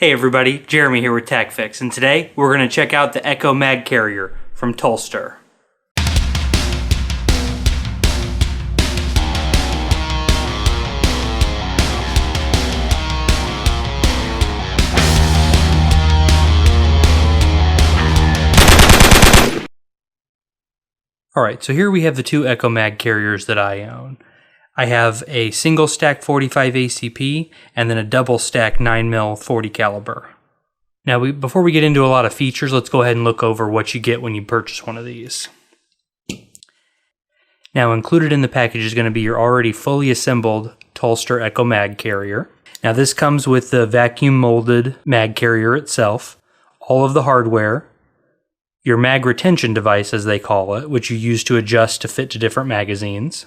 Hey everybody, Jeremy here with TacFix, and today we're going to check out the Echo Mag Carrier from Tulster. Alright, so here we have the two Echo Mag Carriers that I own. I have a single stack 45 ACP and then a double stack 9mm 40 caliber. Now before we get into a lot of features, let's go ahead and look over what you get when you purchase one of these. Now included in the package is going to be your already fully assembled Tulster Echo Mag Carrier. Now this comes with the vacuum molded mag carrier itself, all of the hardware, your mag retention device as they call it, which you use to adjust to fit to different magazines,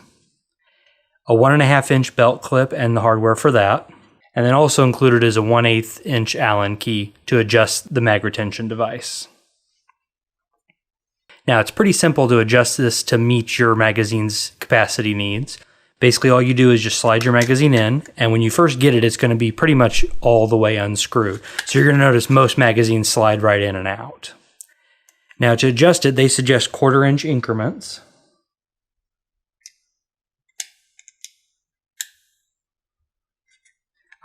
a 1.5 inch belt clip and the hardware for that, and then also included is a 1/8 inch Allen key to adjust the mag retention device. Now it's pretty simple to adjust this to meet your magazine's capacity needs. Basically all you do is just slide your magazine in, and when you first get it, it's going to be pretty much all the way unscrewed. So you're going to notice most magazines slide right in and out. Now to adjust it, they suggest 1/4 inch increments.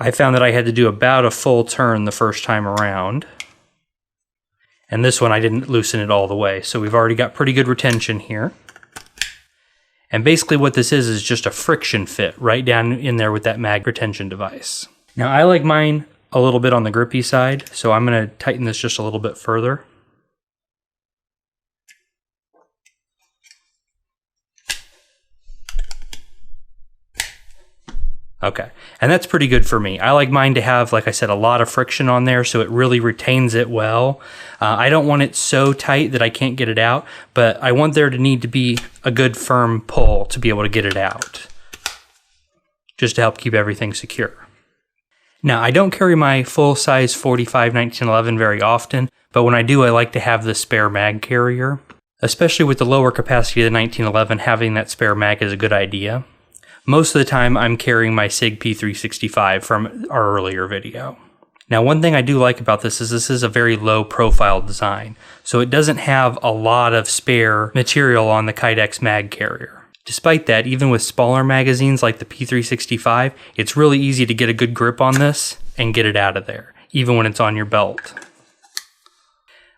I found that I had to do about a full turn the first time around. And this one I didn't loosen it all the way, so we've already got pretty good retention here. And basically what this is just a friction fit right down in there with that mag retention device. Now I like mine a little bit on the grippy side, so I'm going to tighten this just a little bit further. Okay, and that's pretty good for me. I like mine to have, like I said, a lot of friction on there so it really retains it well. I don't want it so tight that I can't get it out, but I want there to need to be a good firm pull to be able to get it out, just to help keep everything secure. Now, I don't carry my full-size 45 1911 very often, but when I do, I like to have the spare mag carrier. Especially with the lower capacity of the 1911, having that spare mag is a good idea. Most of the time, I'm carrying my Sig P365 from our earlier video. Now, one thing I do like about this is a very low profile design, so it doesn't have a lot of spare material on the Kydex mag carrier. Despite that, even with smaller magazines like the P365, it's really easy to get a good grip on this and get it out of there, even when it's on your belt.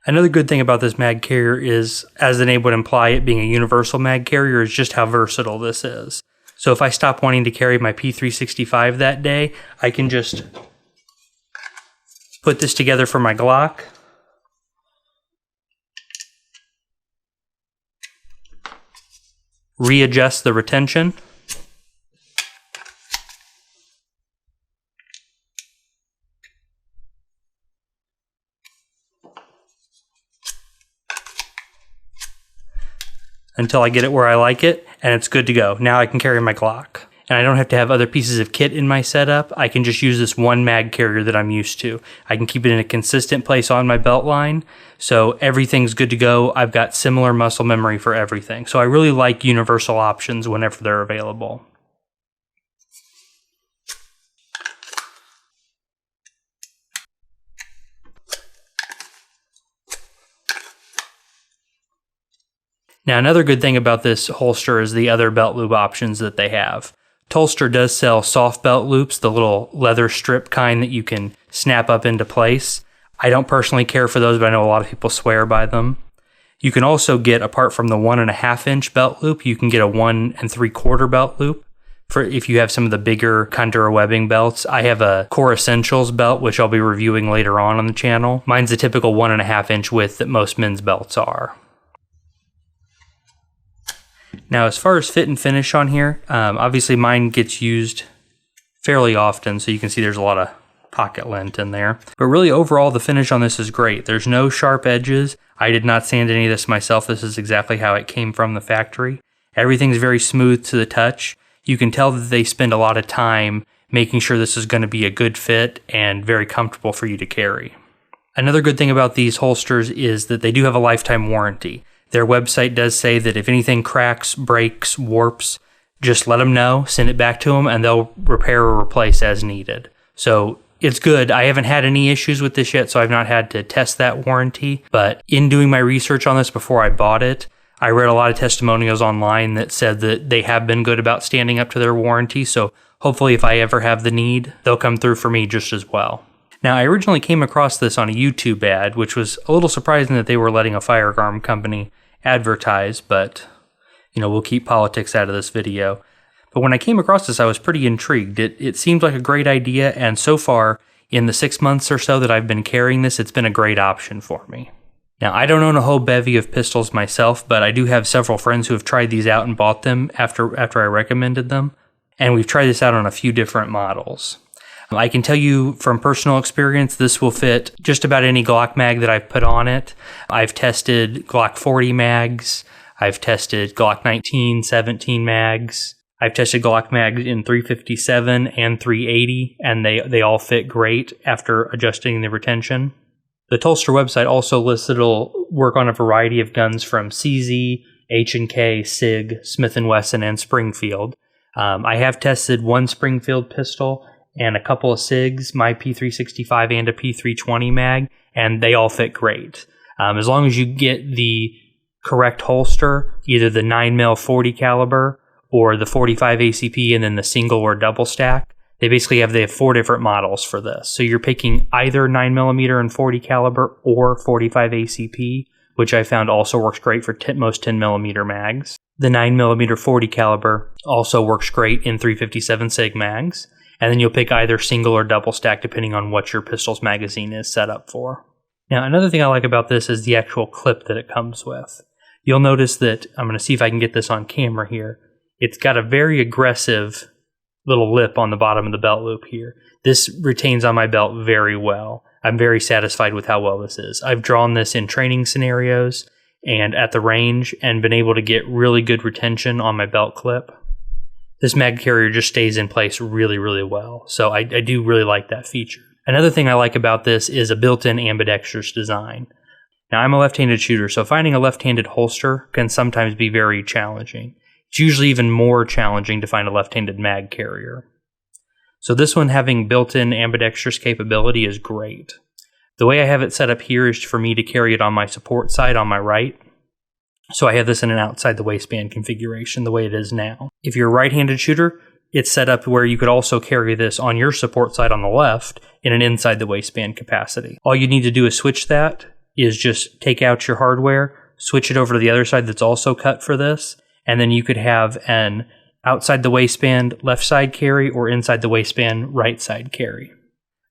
Another good thing about this mag carrier is, as the name would imply, it being a universal mag carrier, is just how versatile this is. So if I stop wanting to carry my P365 that day, I can just put this together for my Glock. Readjust the retention. Until I get it where I like it, and it's good to go. Now I can carry my Glock. And I don't have to have other pieces of kit in my setup. I can just use this one mag carrier that I'm used to. I can keep it in a consistent place on my belt line, so everything's good to go. I've got similar muscle memory for everything. So I really like universal options whenever they're available. Now, another good thing about this holster is the other belt loop options that they have. Tulster does sell soft belt loops, the little leather strip kind that you can snap up into place. I don't personally care for those, but I know a lot of people swear by them. You can also get, apart from the 1.5 inch belt loop, you can get a 1 3/4 belt loop for if you have some of the bigger Hunter or webbing belts. I have a Core Essentials belt, which I'll be reviewing later on the channel. Mine's the typical 1.5 inch width that most men's belts are. Now, as far as fit and finish on here, obviously mine gets used fairly often, so you can see there's a lot of pocket lint in there. But really, overall, the finish on this is great. There's no sharp edges. I did not sand any of this myself. This is exactly how it came from the factory. Everything's very smooth to the touch. You can tell that they spend a lot of time making sure this is going to be a good fit and very comfortable for you to carry. Another good thing about these holsters is that they do have a lifetime warranty. Their website does say that if anything cracks, breaks, warps, just let them know, send it back to them, and they'll repair or replace as needed. So It's good. I haven't had any issues with this yet, so I've not had to test that warranty. But in doing my research on this before I bought it, I read a lot of testimonials online that said that they have been good about standing up to their warranty. So hopefully if I ever have the need, they'll come through for me just as well. Now, I originally came across this on a YouTube ad, which was a little surprising that they were letting a firearm company advertise, but we'll keep politics out of this video. But when I came across this, I was pretty intrigued. It seemed like a great idea, and so far, in the 6 months or so that I've been carrying this, it's been a great option for me. Now, I don't own a whole bevy of pistols myself, but I do have several friends who have tried these out and bought them after I recommended them, and we've tried this out on a few different models. I can tell you from personal experience, this will fit just about any Glock mag that I've put on it. I've tested Glock 40 mags. I've tested Glock 19, 17 mags. I've tested Glock mags in 357 and 380, and they all fit great after adjusting the retention. The Tulster website also lists it'll work on a variety of guns from CZ, H&K, Sig, Smith & Wesson, and Springfield. I have tested one Springfield pistol and a couple of SIGs, my P365 and a P320 mag, and they all fit great. As long as you get the correct holster, either the 9mm 40 caliber or the 45 ACP and then the single or double stack, they have 4 different models for this. So you're picking either 9mm and 40 caliber or 45 ACP, which I found also works great for most 10mm mags. The 9mm 40 caliber also works great in 357 SIG mags. And then you'll pick either single or double stack depending on what your pistol's magazine is set up for. Now, another thing I like about this is the actual clip that it comes with. You'll notice that, I'm going to see if I can get this on camera here, it's got a very aggressive little lip on the bottom of the belt loop here. This retains on my belt very well. I'm very satisfied with how well this is. I've drawn this in training scenarios and at the range and been able to get really good retention on my belt clip. This mag carrier just stays in place really, really well. So I do really like that feature. Another thing I like about this is a built-in ambidextrous design. Now, I'm a left-handed shooter, so finding a left-handed holster can sometimes be very challenging. It's usually even more challenging to find a left-handed mag carrier. So this one having built-in ambidextrous capability is great. The way I have it set up here is for me to carry it on my support side on my right. So I have this in an outside the waistband configuration the way it is now. If you're a right-handed shooter, it's set up where you could also carry this on your support side on the left in an inside the waistband capacity. All you need to do is switch that, is just take out your hardware, switch it over to the other side that's also cut for this, and then you could have an outside the waistband left side carry or inside the waistband right side carry.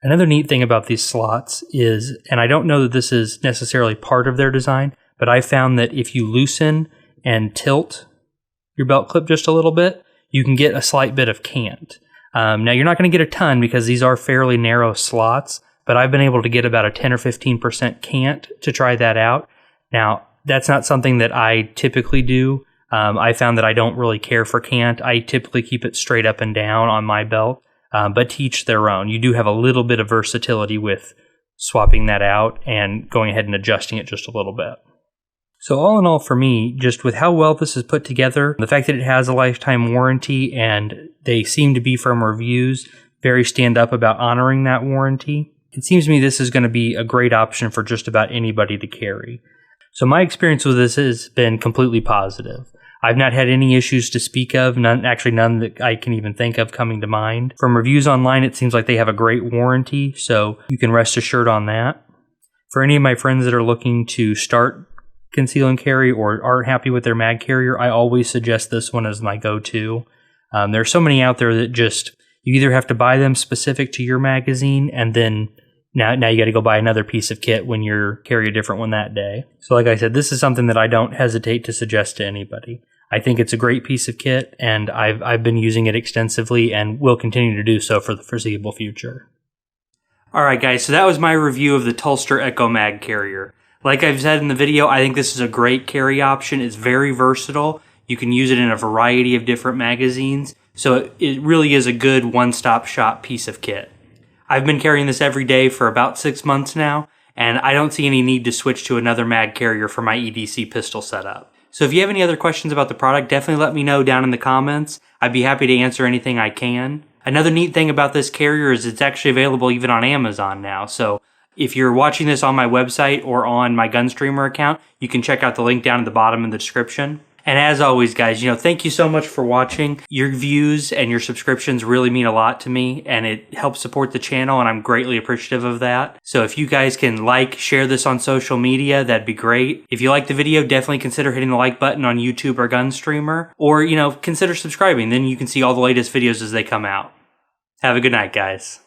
Another neat thing about these slots is, and I don't know that this is necessarily part of their design, but I found that if you loosen and tilt your belt clip just a little bit, you can get a slight bit of cant. Now, you're not going to get a ton because these are fairly narrow slots, but I've been able to get about a 10 or 15% cant to try that out. Now, that's not something that I typically do. I found that I don't really care for cant. I typically keep it straight up and down on my belt, but to each their own. You do have a little bit of versatility with swapping that out and going ahead and adjusting it just a little bit. So all in all for me, just with how well this is put together, the fact that it has a lifetime warranty and they seem to be from reviews very stand up about honoring that warranty, it seems to me this is going to be a great option for just about anybody to carry. So my experience with this has been completely positive. I've not had any issues to speak of, none that I can even think of coming to mind. From reviews online, it seems like they have a great warranty, so you can rest assured on that. For any of my friends that are looking to start conceal and carry or aren't happy with their mag carrier, I always suggest this one as my go-to. There are so many out there that just, you either have to buy them specific to your magazine and then now you got to go buy another piece of kit when you carry a different one that day. So like I said, this is something that I don't hesitate to suggest to anybody. I think it's a great piece of kit and I've been using it extensively and will continue to do so for the foreseeable future. Alright guys, so that was my review of the Tulster Echo Mag Carrier. Like I've said in the video, I think this is a great carry option. It's very versatile. You can use it in a variety of different magazines. So it really is a good one-stop shop piece of kit. I've been carrying this every day for about 6 months now, and I don't see any need to switch to another mag carrier for my EDC pistol setup. So if you have any other questions about the product, definitely let me know down in the comments. I'd be happy to answer anything I can. Another neat thing about this carrier is it's actually available even on Amazon now. So if you're watching this on my website or on my Gunstreamer account, you can check out the link down at the bottom in the description. And as always, guys, thank you so much for watching. Your views and your subscriptions really mean a lot to me, and it helps support the channel, and I'm greatly appreciative of that. So if you guys can share this on social media, that'd be great. If you like the video, definitely consider hitting the like button on YouTube or Gunstreamer, or, consider subscribing. Then you can see all the latest videos as they come out. Have a good night, guys.